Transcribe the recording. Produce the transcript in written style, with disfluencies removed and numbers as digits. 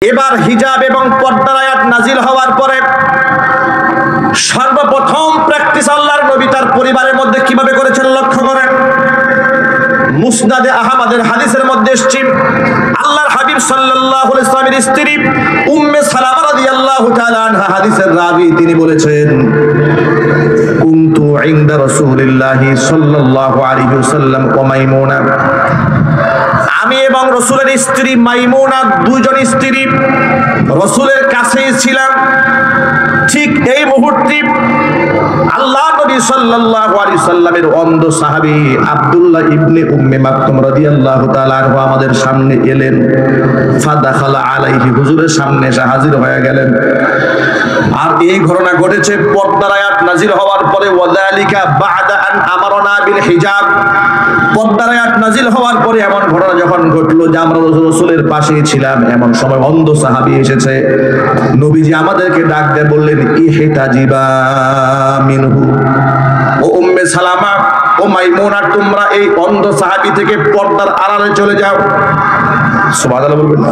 এবার হিজাব এবং পর্দার আয়াত নাজিল হওয়ার পরে সর্বপ্রথম প্র্যাকটিস আল্লাহর নবী তার পরিবারের মধ্যে কিভাবে করেছেন লক্ষ্য করেন। মুসনাদে আহমদের হাদিসের মধ্যে এসেছে, আল্লাহর হাবিব সাল্লাল্লাহু আলাইহি ওয়াসাল্লামের স্ত্রী উম্মে সালামা রাদিয়াল্লাহু তাআলা আনহা হাদিসের রাবী, তিনি বলেছেন, কুনতু ইনদা রাসূলিল্লাহি সাল্লাল্লাহু আলাইহি ওয়াসাল্লাম ওয়া মাইমুনা, আমি এবং রাসূলের স্ত্রী মাইমুনা, দুইজন স্ত্রী রাসূলের কাছেই ছিলাম। ঠিক এই মুহূর্তে আল্লাহ নবী সাল্লাল্লাহু আলাইহি সাল্লামের অন্ধ সাহাবী আব্দুল্লাহ ইবনে উম্মে মাকতুম রাদিয়াল্লাহু তাআলা আনহু আমাদের সামনে এলেন। ফাদাখালা আলাইহি, হুজুরের সামনে এসে হাজির হয়ে গেলেন। আর এই ঘটনা ঘটেছে পর্দার আয়াত নাজিল হওয়ার পরে, ওয়াযালিকা বা'দা আন আমারনা বিল হিজাব। পর্দার আয়াত নাজিল হওয়ার পরে এমন ঘটনা যখন ঘটলো যে আমরা রাসূলের পাশেই ছিলাম, এমন সময় অন্ধ সাহাবী এসেছে, নবীজি আমাদেরকে ডাক দিয়ে বললেন, ইহতাজিবা মিনহু, ও উম্মে সালামা ও মাইমুনা, তোমরা এই অন্ধ সাহাবী থেকে পর্দার আড়ালে চলে যাও। সুবহানাল্লাহ বলবেন না?